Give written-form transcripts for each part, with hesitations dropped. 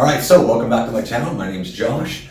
Alright, so welcome back to my channel. My name's Josh.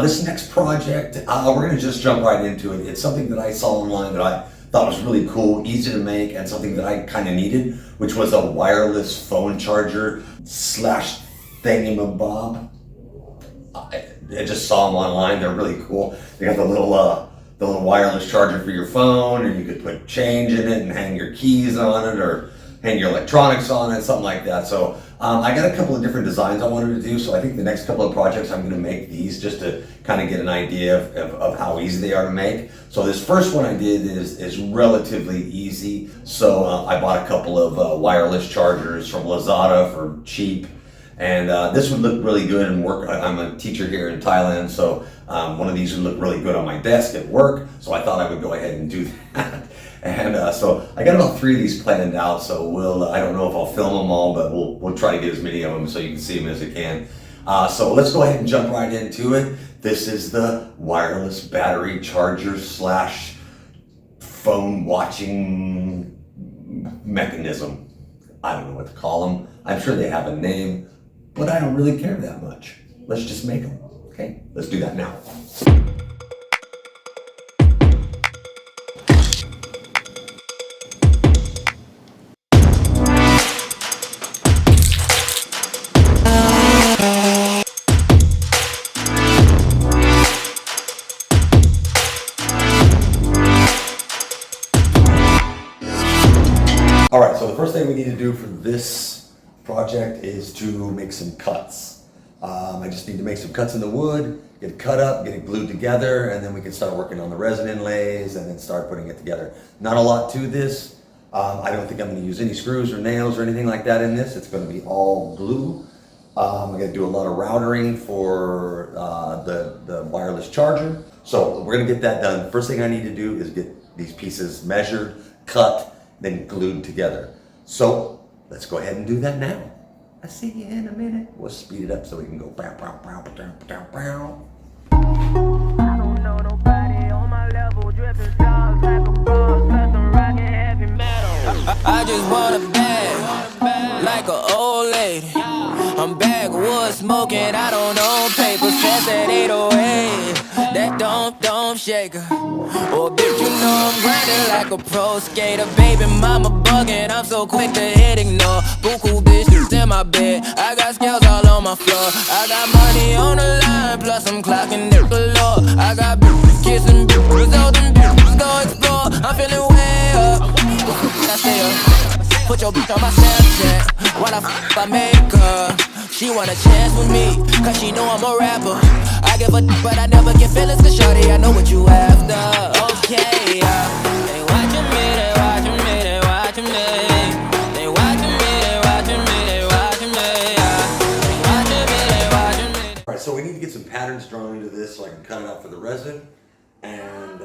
This next project, we're going to just jump right into it. It's something that I saw online that I thought was really cool, easy to make, and something that I kind of needed, which was a wireless phone charger slash thingamabob. I just saw them online. They're really cool. They got the little wireless charger for your phone, and you could put change in it and hang your keys on it, or hang your electronics on it, something like that. So I got a couple of different designs I wanted to do. So I think the next couple of projects I'm going to make these just to kind of get an idea of how easy they are to make. So this first one I did is relatively easy. So I bought a couple of wireless chargers from Lazada for cheap. And this would look really good and work. I'm a teacher here in Thailand, so one of these would look really good on my desk at work. So I thought I would go ahead and do that. And so I got about 3 of these planned out. So I don't know if I'll film them all, but we'll try to get as many of them so you can see them as I can. So let's go ahead and jump right into it. This is the wireless battery charger slash phone watching mechanism. I don't know what to call them. I'm sure they have a name, but I don't really care that much. Let's just make them, okay? Let's do that now. All right, so the first thing we need to do for this project is to make some cuts. I just need to make some cuts in the wood, get it cut up, get it glued together, and then we can start working on the resin inlays and then start putting it together. Not a lot to this. I don't think I'm going to use any screws or nails or anything like that in this. It's going to be all glue. I'm going to do a lot of routering for the wireless charger. So we're going to get that done. First thing I need to do is get these pieces measured, cut, then glued together. So let's go ahead and do that now. I'll see you in a minute. We'll speed it up so we can go bow, bow, bow, bow, bow, bow. I don't know nobody on my level, dripping stars like a boss, custom rockin' heavy metal. I just want a bag, like an old lady. I'm backwoods smoking, I don't own papers, fast at 808. That don't shake her. Oh, bitch, you know I'm grinding like a pro skater. Baby mama bugging, I'm so quick to hit ignore. Buku bitches in my bed, I got scales all on my floor. I got money on the line, plus I'm clocking it galore. I got bitches kissing bitches, all them bitches go explore. I'm feeling way up, I stay up. Put your bitch on my Snapchat, while I make her. She want a chance with me, cause she know I'm a rapper. I give a but I never get feelings, cause shawty, I know what you after. Okay, they watching me, they watching me, they watching me. They watching me, they watching me, they watching me. They watching me, they watching me. All right, so we need to get some patterns drawn into this so I can cut it out for the resin. And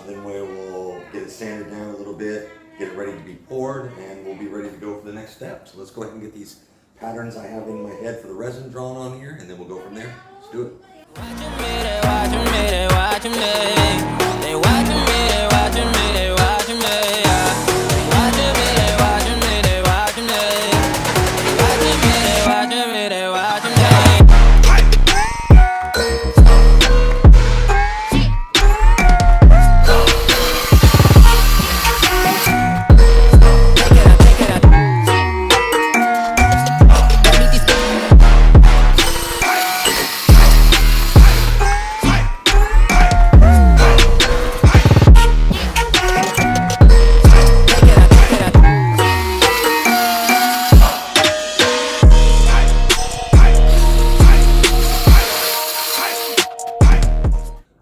then we will get it sanded down a little bit, get it ready to be poured, and we'll be ready to go for the next step. So let's go ahead and get these patterns I have in my head for the resin drawn on here, and then we'll go from there. Let's do it. Watching me, they watching me, they watching me. They watching me, they watching me, they watching me. They watching me, they watching me, they watching me. They watching me, they watching me, they watching me.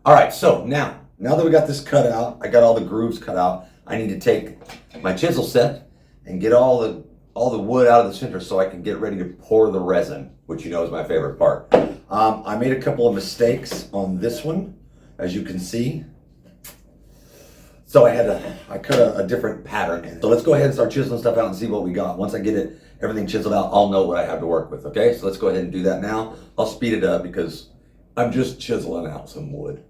All right, so now that we got this cut out, I got all the grooves cut out, I need to take my chisel set and get all the wood out of the center so I can get ready to pour the resin, which you know is my favorite part. I made a couple of mistakes on this one, as you can see. So I cut a different pattern in it. So let's go ahead and start chiseling stuff out and see what we got. Once I get everything chiseled out, I'll know what I have to work with, okay? So let's go ahead and do that now. I'll speed it up because I'm just chiseling out some wood.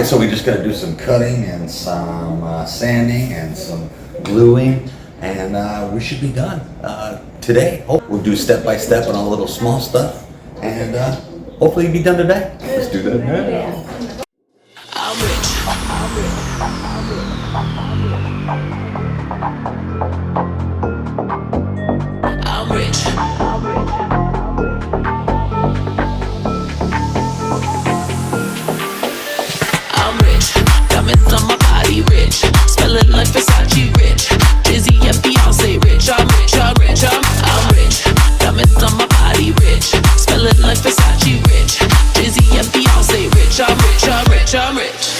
right, so we just got to do some cutting and some sanding and some gluing, and we should be done today. We'll do step by step on all the little small stuff, and hopefully be done today. Let's do that now. I'm rich. I'm rich. I'm rich. Diamonds on my body rich. Smelling like Versace rich. Dizzy and Beyonce rich. I'm rich. I'm rich. I'm rich. Diamonds on my body rich. Smelling like Versace rich. Dizzy and Beyonce rich. I'm rich. I'm rich. I'm rich.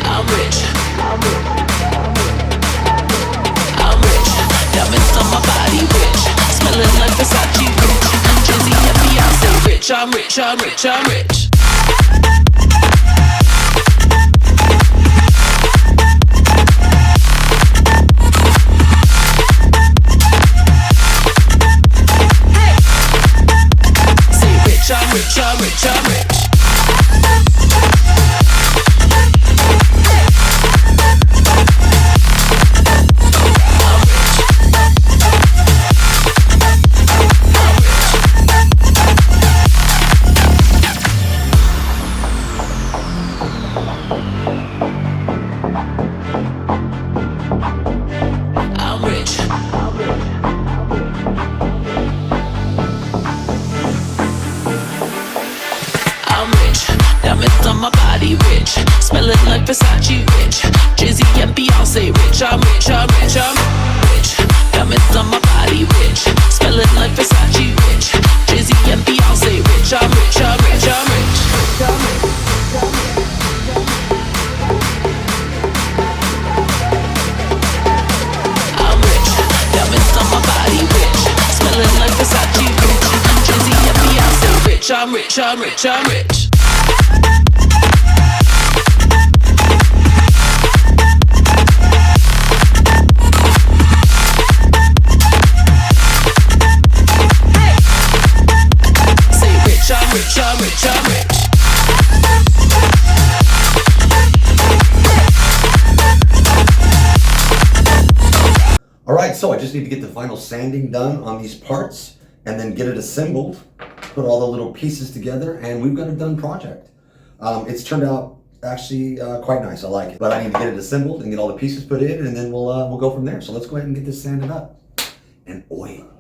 I'm rich. I'm rich. Diamonds on my body rich. Smelling like Versace rich. Dizzy and Beyonce rich. I'm rich. I'm rich. I'm rich. I'm rich, I'm rich, I'm rich. I'm rich. I'm rich. Diamonds on my body rich. Smelling like Versace rich. Drizzy and Beyonce rich. I'm rich, I'm rich, I'm rich. Diamonds on my body rich. Smelling like Versace rich. Drizzy and Beyonce rich. I'm rich, I'm rich, I'm rich. I'm rich. Diamonds on my body rich. Smelling like Versace rich. Drizzy and Beyonce rich. I'm rich, I'm rich, I'm rich. Say rich, I'm rich, I'm rich, I'm rich. All right, so I just need to get the final sanding done on these parts and then get it assembled, put all the little pieces together, and we've got a done project. It's turned out actually quite nice. I like it, but I need to get it assembled and get all the pieces put in, and then we'll go from there. So let's go ahead and get this sanded up and oiled.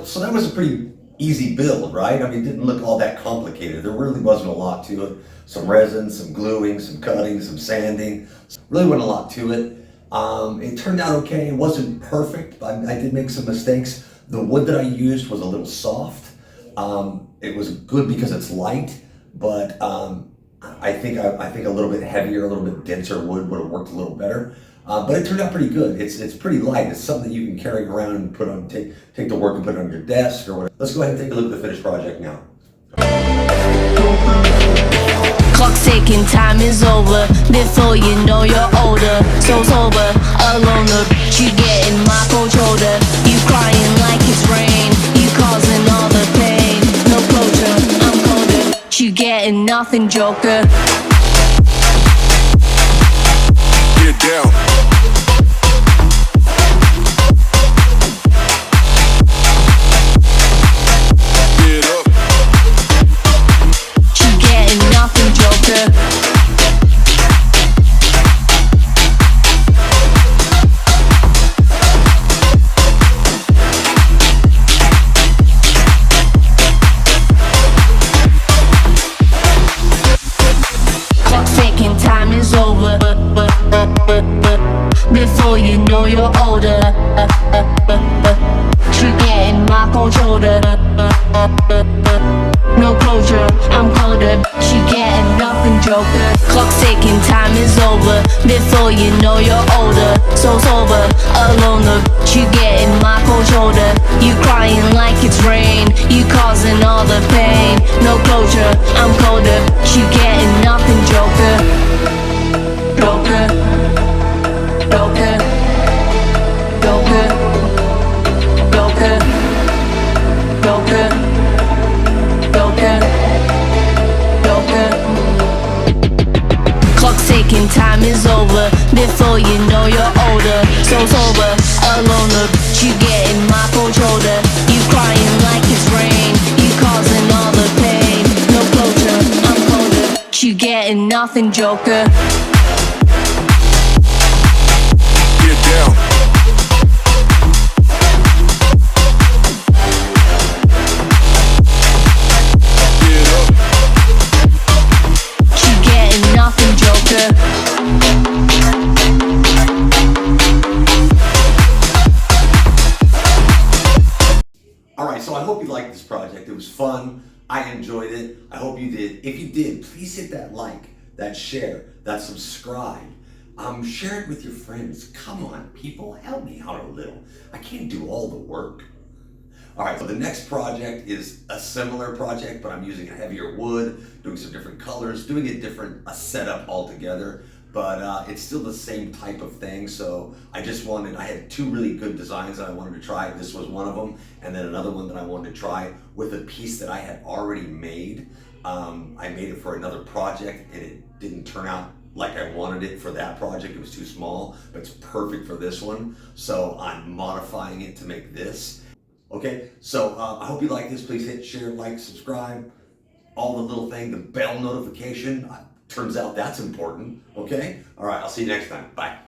So that was a pretty easy build, right? I mean, it didn't look all that complicated. There really wasn't a lot to it. Some resin, some gluing, some cutting, some sanding. Really wasn't a lot to it. It turned out okay. It wasn't perfect. I did make some mistakes. The wood that I used was a little soft. It was good because it's light, but I think a little bit heavier, a little bit denser wood would have worked a little better. but it turned out pretty good. It's pretty light. It's something that you can carry around and put on, take to work and put it on your desk or whatever. Let's go ahead and take a look at the finished project now. Clock's ticking, time is over. Before you know you're older. So sober, alone, you getting my cold shoulder. You crying like it's rain. You causing all the pain. No closure, I'm colder. You getting nothing, Joker. Get down. Before you know you're older, you getting my cold shoulder. No closure, I'm colder. You getting nothing, Joker. Clock's ticking, time is over. Before you know you're older. So sober, alone, you getting my cold shoulder. You crying like it's rain. You causing all the pain. No closure, I'm colder. You getting nothing, Joker. Joker. Joker, Joker, Joker, Joker, Joker, Joker. Clock's ticking, time is over. Before you know you're older. So sober, alone, you getting my cold shoulder. You crying like it's rain. You causing all the pain. No closure, I'm colder. You getting nothing, Joker. Alright, so I hope you liked this project. It was fun. I enjoyed it. I hope you did. If you did, please hit that like, that share, that subscribe. Share it with your friends. Come on, people, help me out a little. I can't do all the work. Alright, so the next project is a similar project, but I'm using a heavier wood, doing some different colors, doing a setup altogether. But it's still the same type of thing, so I had two really good designs that I wanted to try. This was one of them, and then another one that I wanted to try with a piece that I had already made. I made it for another project, and it didn't turn out like I wanted it for that project. It was too small, but it's perfect for this one. So I'm modifying it to make this. Okay, so I hope you like this. Please hit share, like, subscribe, all the little thing, the bell notification. Turns out that's important, okay? All right, I'll see you next time. Bye.